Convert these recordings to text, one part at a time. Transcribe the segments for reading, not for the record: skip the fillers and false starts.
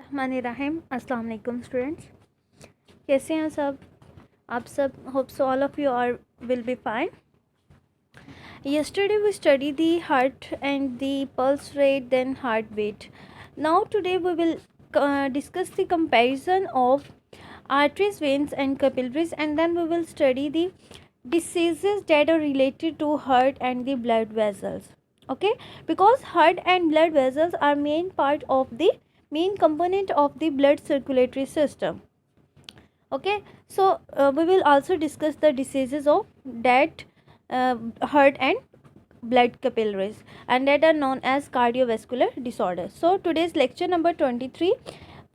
बिस्मिल्लाहिर्रहमानिर्रहीम। अस्सलाम वालेकुम स्टूडेंट्स, कैसे हैं सब आप सब? Hope so all of you are will be fine. Yesterday we studied the heart and the pulse rate, then heartbeat. Now today we will discuss the comparison of arteries, veins and capillaries, and then we will study the diseases that are related to heart and the blood vessels. Okay, because heart and blood vessels are main component of the blood circulatory system. Okay, so we will also discuss the diseases of that heart and blood capillaries, and that are known as cardiovascular disorders. So today's lecture number 23.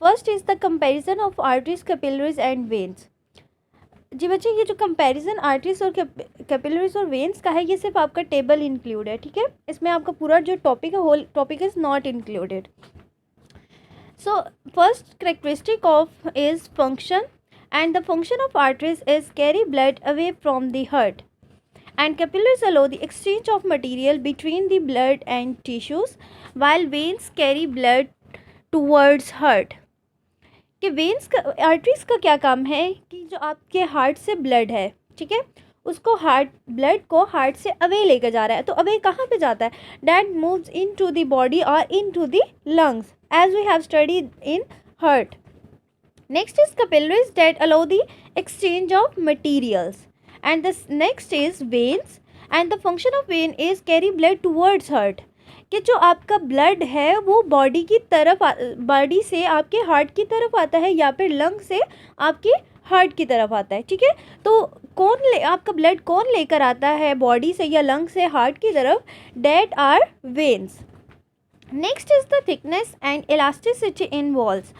First is the comparison of arteries, capillaries and veins. जी बच्चे, ये जो comparison arteries और capillaries और veins का है, ये सिर्फ आपका टेबल इंक्लूड है, ठीक है. इसमें आपका पूरा जो टॉपिक है, whole topic is not included. So first characteristic of is function, and the function of arteries is carry blood away from the heart, and capillaries allow the exchange of material between the blood and tissues, while veins carry blood towards heart. कि veins का, arteries का क्या काम है कि जो आपके heart से ब्लड है, ठीक है, उसको ब्लड को हार्ट से अवे लेकर जा रहा है. तो अवे कहाँ पे जाता है? That moves into the body और into the lungs, as we have studied in heart. Next is capillaries that allow the exchange of materials, and the next is veins, and the function of vein is carry blood towards heart. कि जो आपका blood है वो body की तरफ, body से आपके heart की तरफ आता है या फिर लंग से आपके हार्ट की तरफ आता है, ठीक है. तो आपका ब्लड कौन लेकर आता है बॉडी से या लंग से हार्ट की तरफ? That are veins. Next is the thickness and elasticity in walls.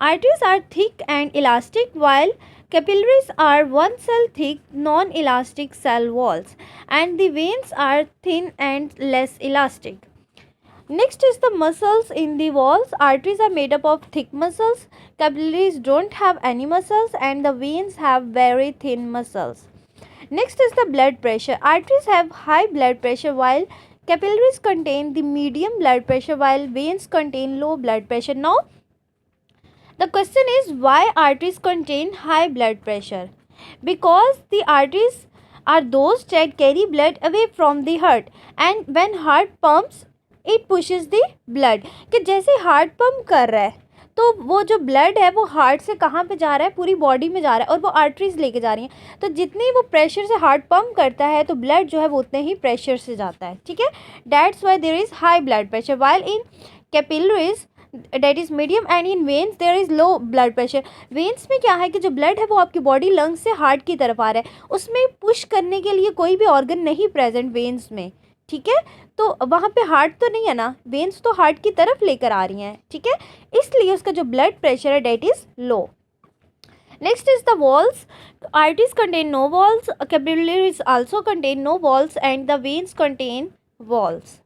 Arteries are thick and elastic, while capillaries are one cell thick, non-elastic cell walls, and the veins are thin and less elastic. Next is the muscles in the walls. Arteries are made up of thick muscles, capillaries don't have any muscles, and the veins have very thin muscles. Next is the blood pressure. Arteries have high blood pressure, while capillaries contain the medium blood pressure, while veins contain low blood pressure. Now the question is, why arteries contain high blood pressure? Because the arteries are those that carry blood away from the heart, and when heart pumps it pushes the blood. कि जैसे heart pump कर रहा है तो वो जो blood है वो हार्ट से कहाँ पे जा रहा है? पूरी बॉडी में जा रहा है, और वो आर्टरीज लेके जा रही हैं. तो जितनी वो प्रेशर से हार्ट पंप करता है तो ब्लड जो है वो उतने ही प्रेशर से जाता है, ठीक है. That's why there is high blood pressure, while in capillaries that is medium, and in veins there is low blood pressure. veins में क्या है कि जो ब्लड है वो आपकी बॉडी लंग्स से हार्ट की तरफ आ रहा है, उसमें पुश करने के लिए कोई भी ऑर्गन नहीं प्रेजेंट वेन्स में, ठीक है. तो वहाँ पे हार्ट तो नहीं है ना, वेन्स तो हार्ट की तरफ लेकर आ रही हैं, ठीक है, इसलिए उसका जो ब्लड प्रेशर है that is low. Next is the walls. Arteries contain no walls, capillaries also contain no walls, and the veins contain walls.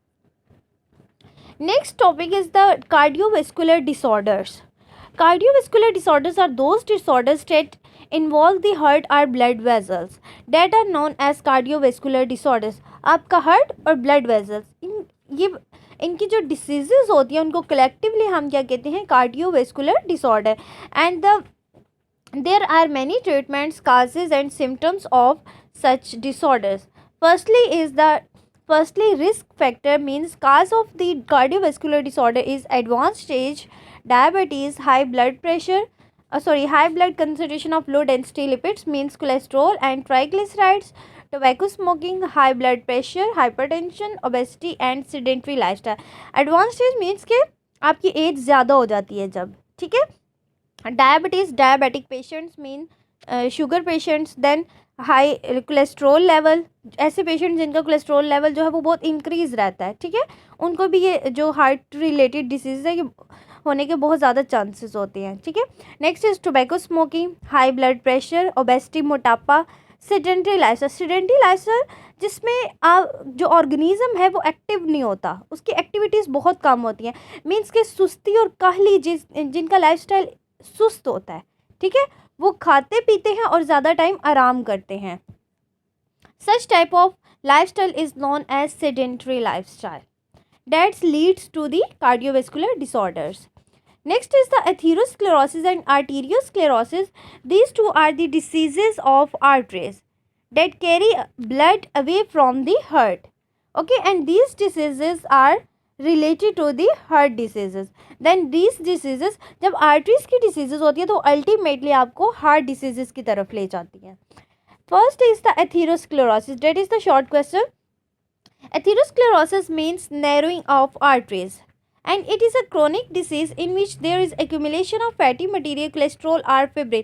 Next topic is the cardiovascular disorders. Cardiovascular disorders are those disorders that involve the heart or blood vessels, that are known as cardiovascular disorders. आपका heart और blood vessels, इनकी जो diseases होती हैं उनको collectively हम क्या कहते हैं? Cardiovascular disorder. And there are many treatments, causes and symptoms of such disorders. Firstly, risk factor means cause of the cardiovascular disorder is advanced stage diabetes, high blood concentration of low density lipids means cholesterol and triglycerides, tobacco smoking, high blood pressure, hypertension, obesity and sedentary lifestyle. Advanced stage means कि आपकी as ज़्यादा हो जाती है जब, ठीक है. Diabetes, diabetic patients mean sugar patients. Then high cholesterol level, ऐसे पेशेंट जिनका कोलेस्ट्रोल लेवल जो है वो बहुत इंक्रीज़ रहता है, ठीक है, उनको भी ये जो हार्ट रिलेटेड डिसीज़ है ये होने के बहुत ज़्यादा चांसेस होते हैं, ठीक है. Next is tobacco smoking, high blood pressure, obesity, मोटापा, सेडेंटरी लाइफस्टाइल जिसमें जो ऑर्गेनिज्म है वो एक्टिव नहीं होता, उसकी एक्टिविटीज़ बहुत कम होती हैं. मीन्स कि सुस्ती और काहली, जिनका लाइफस्टाइल सुस्त होता है, ठीक है, वो खाते पीते हैं और ज़्यादा टाइम आराम करते हैं. Such type of lifestyle is known as sedentary lifestyle. That leads to the cardiovascular disorders. Next is the atherosclerosis and arteriosclerosis. These two are the diseases of arteries that carry blood away from the heart. Okay, and these diseases are related to the heart diseases. Then these diseases, जब arteries की diseases होती है तो ultimately आपको heart diseases की तरफ ले जाती है. First is the atherosclerosis. That is the short question. Atherosclerosis means narrowing of arteries, and it is a chronic disease in which there is accumulation of fatty material, cholesterol or fibrin.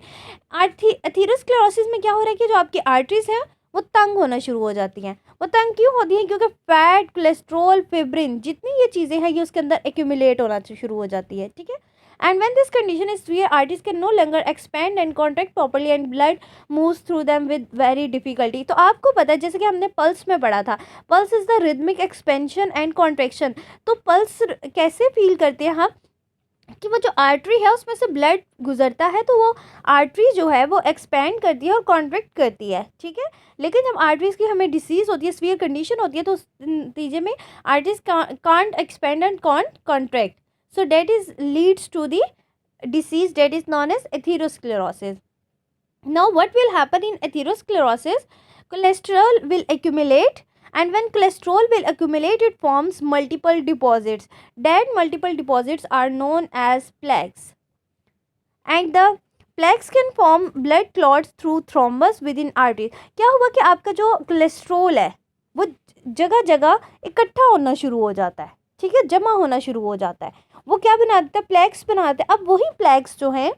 Atherosclerosis में क्या हो रहा है कि जो आपकी arteries हैं वो तंग होना शुरू हो जाती हैं. वो तंग क्यों होती हैं? क्योंकि फैट, कोलेस्ट्रॉल, फिब्रिन, जितनी ये चीज़ें हैं ये उसके अंदर एक्यूमुलेट होना शुरू हो जाती है. ठीक है. And when this condition is severe, arteries can no longer expand and contract properly and blood moves through them with very difficulty. तो आपको पता है, जैसे कि हमने पल्स में पढ़ा था, pulse is the rhythmic expansion and contraction. तो पल्स कैसे फील करते हैं हम कि वो जो आर्टरी है उसमें से ब्लड गुजरता है तो वो आर्टरी जो है वो एक्सपेंड करती है और कॉन्ट्रैक्ट करती है. ठीक है. लेकिन जब आर्टरीज की हमें डिसीज़ होती है, सीवियर कंडीशन होती है, तो उस नतीजे में arteries can't expand and can't contract. So that is leads to the disease that is known as atherosclerosis. Now what will happen in atherosclerosis? Cholesterol will accumulate, and when cholesterol will accumulate it forms multiple deposits. That multiple deposits are known as plaques, and the plaques can form blood clots through thrombus within arteries. क्या हुआ कि आपका जो cholesterol है वो जगह जगह इकट्ठा होना शुरू हो जाता है. ठीक है. जमा होना शुरू हो जाता है. वो क्या बनाते हैं? प्लेक्स बनाते हैं. अब वही प्लेक्स जो हैं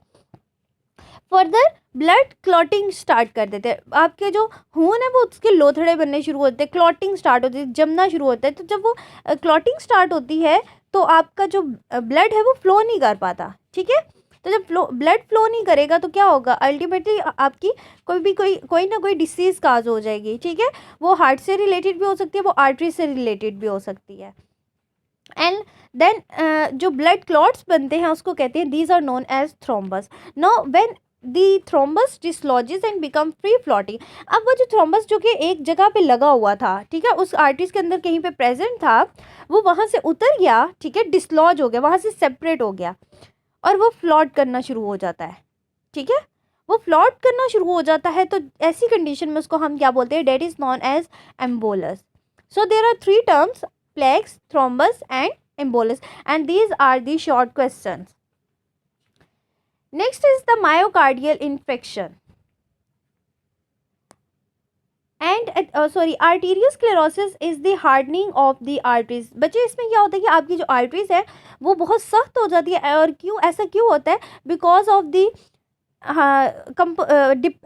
फर्दर ब्लड क्लॉटिंग स्टार्ट कर देते हैं. आपके जो खून है वो उसके लोथड़े बनने शुरू होते हैं, क्लॉटिंग स्टार्ट होती है, जमना शुरू होता है. तो जब वो क्लॉटिंग स्टार्ट होती है तो आपका जो ब्लड है वो फ्लो नहीं कर पाता. ठीक है. तो जब ब्लड फ्लो नहीं करेगा तो क्या होगा? अल्टीमेटली आपकी कोई ना कोई डिसीज़ काज हो जाएगी. ठीक है. वो हार्ट से रिलेटेड भी हो सकती है, वो आर्टरी से रिलेटेड भी हो सकती है. एंड देन जो ब्लड क्लॉट्स बनते हैं उसको कहते हैं, these are known as thrombus. Now when the thrombus dislodges and become free floating. अब वो जो थ्रोम्बस जो कि एक जगह पे लगा हुआ था, ठीक है, उस आर्टरीज के अंदर कहीं पे प्रेजेंट था, वो वहाँ से उतर गया. ठीक है. डिसलॉज हो गया, वहाँ से सेपरेट हो गया और वो फ्लॉट करना शुरू हो जाता है. ठीक है. वो फ्लॉट करना शुरू हो जाता है तो ऐसी कंडीशन में उसको हम क्या बोलते हैं? That is known as embolus. So there are three terms: plaques, thrombus and embolus, and these are the short questions. Next is the myocardial infarction and arteriosclerosis is the hardening of the arteries. बच्चे इसमें क्या होता है कि आपकी जो arteries है वो बहुत सख्त हो जाती है. और क्यों ऐसा क्यों होता है? Because of the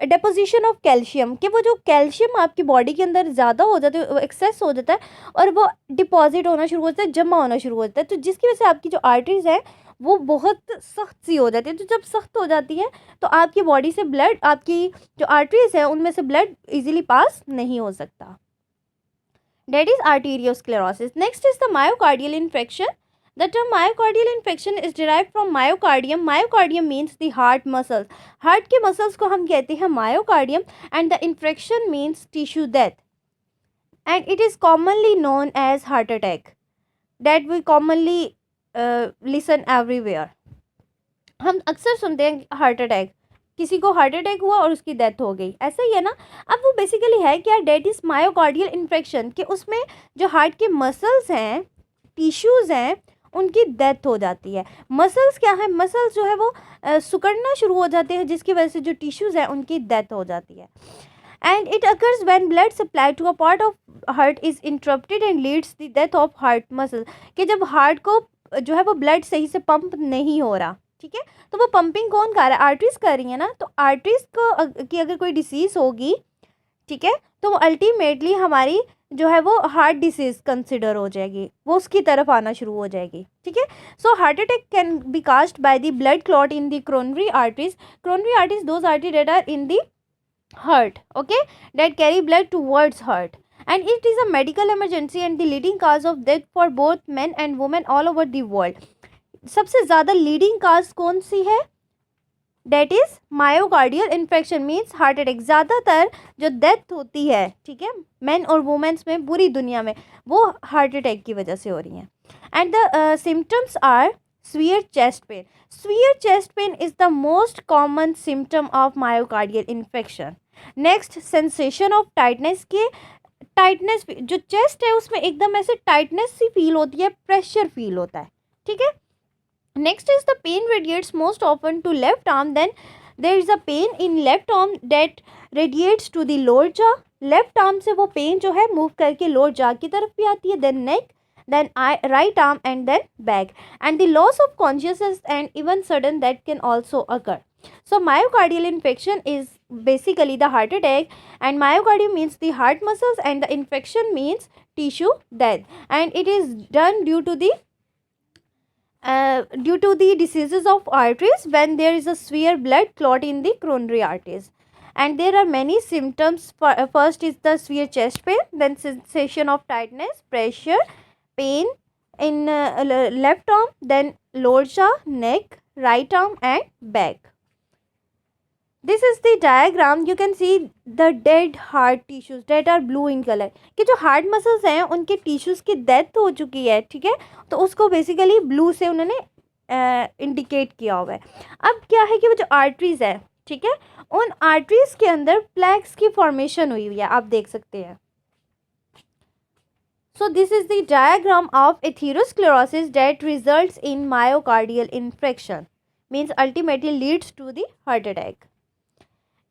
deposition of calcium, कि वो जो कैल्शियम आपकी बॉडी के अंदर ज़्यादा हो जाता है, वो एक्सेस हो जाता है और वो डिपॉजिट होना शुरू हो जाता है, जमा होना शुरू हो जाता है. तो जिसकी वजह से आपकी जो आर्टरीज है वो बहुत सख्त सी हो जाती है. तो जब सख्त हो जाती है तो आपकी बॉडी से ब्लड, आपकी जो आर्टरीज है उनमें से ब्लड इजीली पास नहीं हो सकता. That is arteriosclerosis. Next is the myocardial infection. The term myocardial infarction is derived from myocardium. Myocardium means the heart muscles. Heart के muscles को हम कहते हैं myocardium, and the infection means tissue death. And it is commonly known as heart attack. That we commonly listen everywhere. हम अक्सर सुनते हैं heart attack, किसी को हार्ट अटैक हुआ और उसकी डेथ हो गई, ऐसा ही है ना. अब वो बेसिकली है क्या? डेट इज मायोकार्डियल इन्फेक्शन, कि उसमें जो हार्ट के मसल्स हैं, टिश्यूज़ हैं, उनकी डेथ हो जाती है. मसल्स क्या है? मसल्स जो है वो सिकुड़ना शुरू हो जाते हैं, जिसकी वजह से जो टिश्यूज़ हैं उनकी डेथ हो जाती है. And it occurs when blood supply to a part of heart is interrupted and leads the death of heart muscle, कि जब हार्ट को जो है वो ब्लड सही से पंप नहीं हो रहा. ठीक है. तो वो पंपिंग कौन कर रहा है? आर्टरीज कर रही है ना. तो आर्टरीज को की अगर कोई डिसीज़ होगी, ठीक है, तो वो अल्टीमेटली हमारी जो है वो हार्ट डिसीज़ कंसिडर हो जाएगी, वो उसकी तरफ आना शुरू हो जाएगी. ठीक है. So heart attack can be caused by the blood clot in the coronary arteries. Coronary arteries those artery that are in the heart, okay, that carry blood towards heart, and it is a medical emergency and the leading cause of death for both men and women all over the world. सबसे ज़्यादा leading काज कौन सी है? That is myocardial infection, means heart attack. ज़्यादातर जो death होती है, ठीक है, मेन और वुमेन्स में पूरी दुनिया में, वो हार्ट अटैक की वजह से हो रही हैं. And the symptoms are severe chest pain. Severe chest pain is the most common symptom of myocardial infection. Next, sensation of tightness के टाइटनेस, जो चेस्ट है उसमें एकदम ऐसे टाइटनेस सी फील होती है, प्रेशर फील होता है, ठीक है. Next is the pain radiates most often to left arm, then there is a pain in left arm that radiates to the lower jaw. Left arm से वो पेन जो है मूव करके लोअर जॉ की तरफ भी आती है, then neck, then right arm and then back, and the loss of consciousness and even sudden that can also occur. So myocardial infection is basically the heart attack, and myocardium means the heart muscles and the infection means tissue death, and it is done due to the diseases of arteries when there is a severe blood clot in the coronary arteries. And there are many symptoms. First is the severe chest pain, then sensation of tightness, pressure, pain in left arm, then lower jaw, neck, right arm and back. This is the diagram. You can see the dead heart tissues that are blue in color. कि जो heart muscles हैं उनके tissues की death हो चुकी है, ठीक है, तो उसको बेसिकली ब्लू से उन्होंने इंडिकेट किया हुआ है. अब क्या है कि वो जो आर्टरीज़ है, ठीक है, उन आर्टरीज़ के अंदर प्लैक्स की फॉर्मेशन हुई हुई है, आप देख सकते हैं. So this is the diagram of atherosclerosis that results in myocardial infarction, means ultimately leads to the heart attack.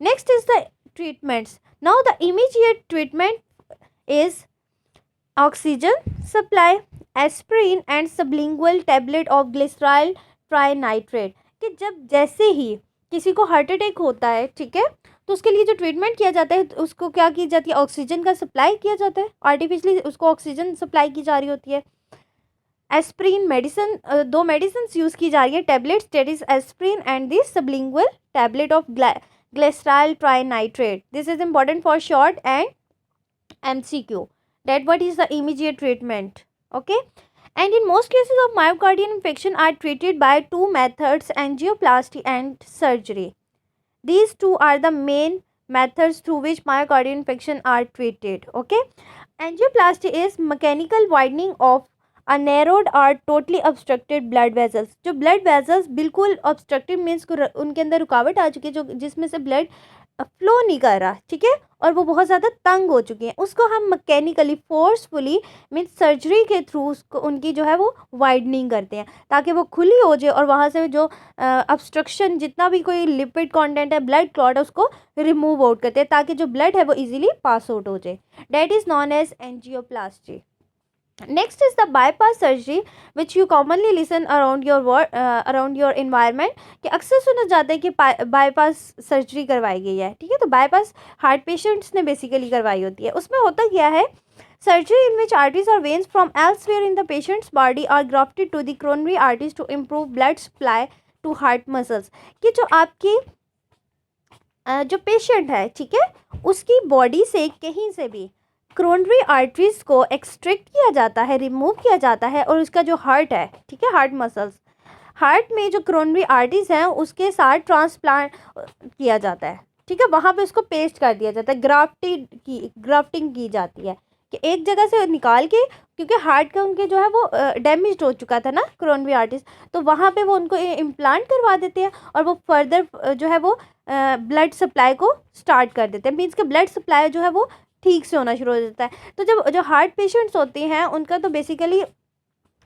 Next is the treatments. Now the immediate treatment is oxygen supply, aspirin and sublingual tablet of glycerol trinitrate. कि जब जैसे ही किसी को heart attack होता है, ठीक है, तो उसके लिए जो ट्रीटमेंट किया जाता है उसको क्या की जाती है, ऑक्सीजन का सप्लाई किया जाता है, आर्टिफिशियली उसको ऑक्सीजन सप्लाई की जा रही होती है. एस्प्रिन मेडिसिन, दो मेडिसिन यूज़ की जा रही है, tablets, that is aspirin and the sublingual tablet of glycerol trinitrate. This is important for short and MCQ. That what is the immediate treatment, okay. And in most cases of myocardial infection are treated by two methods, angioplasty and surgery. These two are the main methods through which myocardial infection are treated, okay. Angioplasty is mechanical widening of a narrowed or totally obstructed blood vessels. जो blood vessels बिल्कुल obstructed means उनके अंदर रुकावट आ चुकी है, जो जिसमें से blood फ्लो नहीं कर रहा, ठीक है, और वो बहुत ज़्यादा तंग हो चुकी हैं, उसको हम मैकेनिकली फोर्सफुली मीन्स सर्जरी के थ्रू उसको उनकी जो है वो वाइडनिंग करते हैं ताकि वो खुली हो जाए और वहाँ से जो obstruction जितना भी कोई लिपिड कंटेंट है, ब्लड क्लॉट है, उसको रिमूव आउट करते हैं ताकि जो ब्लड है वो इजीली पास आउट हो जाए. That is known as angioplasty. Next is the bypass surgery which you commonly listen around your environment कि अक्सर सुना जाता है कि बाईपास सर्जरी करवाई गई है, ठीक है, तो बाईपास हार्ट पेशेंट्स ने बेसिकली करवाई होती है. उसमें होता क्या है, surgery in which arteries or veins from elsewhere in the patient's body are grafted to the coronary arteries to improve blood supply to heart muscles. कि जो आपकी जो पेशेंट है, ठीक है, उसकी बॉडी से कहीं से भी क्रोनरी आर्टरीज को एक्सट्रैक्ट किया जाता है, रिमूव किया जाता है, और उसका जो हार्ट है, ठीक है, हार्ट मसल्स, हार्ट में जो क्रोनरी आर्टरीज हैं उसके साथ ट्रांसप्लांट किया जाता है, ठीक है, वहाँ पे उसको पेस्ट कर दिया जाता है, ग्राफ्टिंग की जाती है कि एक जगह से निकाल के, क्योंकि हार्ट का उनके जो है वो डैमेज हो चुका था ना क्रोनरी आर्टरीज, तो वहाँ पे वो उनको इम्प्लांट करवा देते हैं और वो फर्दर जो है वो ब्लड सप्लाई को स्टार्ट कर देते हैं, मीन्स कि ब्लड सप्लाई जो है वो ठीक से होना शुरू हो जाता है. तो जब जो हार्ट पेशेंट्स होते हैं उनका तो बेसिकली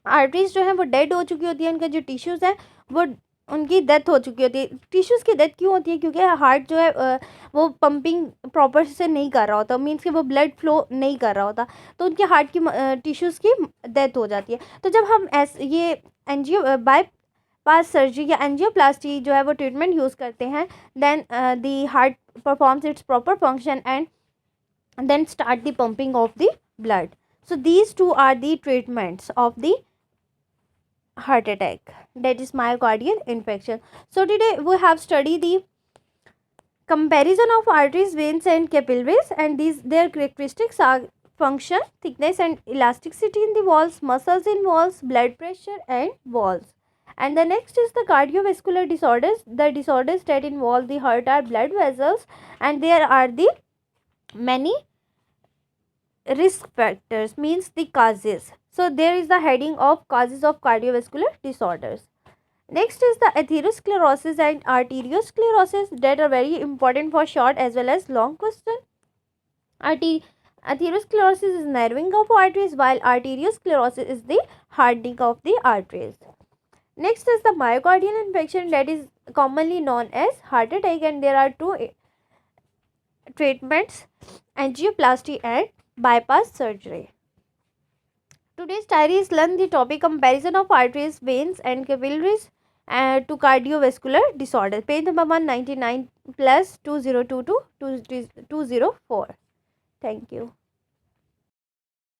आर्टरीज जो है वो डेड हो चुकी होती है, उनका जो टिश्यूज़ हैं वो उनकी डेथ हो चुकी होती है. टिश्यूज़ की डेथ क्यों होती है, क्योंकि हार्ट जो है वो पंपिंग प्रॉपर से नहीं कर रहा होता, मीन्स कि वो ब्लड फ्लो नहीं कर रहा होता, तो उनके हार्ट की टिश्यूज़ की डेथ हो जाती है. तो जब हम ये बाईपास सर्जरी या एंजियोप्लास्टी जो है वो ट्रीटमेंट यूज़ करते हैं, then the heart performs its proper function and then start the pumping of the blood. So these two are the treatments of the heart attack, that is myocardial infection. So today we have studied the comparison of arteries, veins and capillaries, and their characteristics are function, thickness and elasticity in the walls, muscles in walls, blood pressure and walls. And the next is the cardiovascular disorders. The disorders that involve the heart are blood vessels, and there are the many risk factors, means the causes. So there is the heading of causes of cardiovascular disorders. Next is the atherosclerosis and arteriosclerosis that are very important for short as well as long question. Arter- Atherosclerosis is narrowing of arteries, while arteriosclerosis is the hardening of the arteries. Next is the myocardial infarction, that is commonly known as heart attack, and there are two treatments: angioplasty and bypass surgery. Today's diary is learn the topic comparison of arteries, veins and capillaries to cardiovascular disorder. Page number 199 plus 2022 2004. Thank you.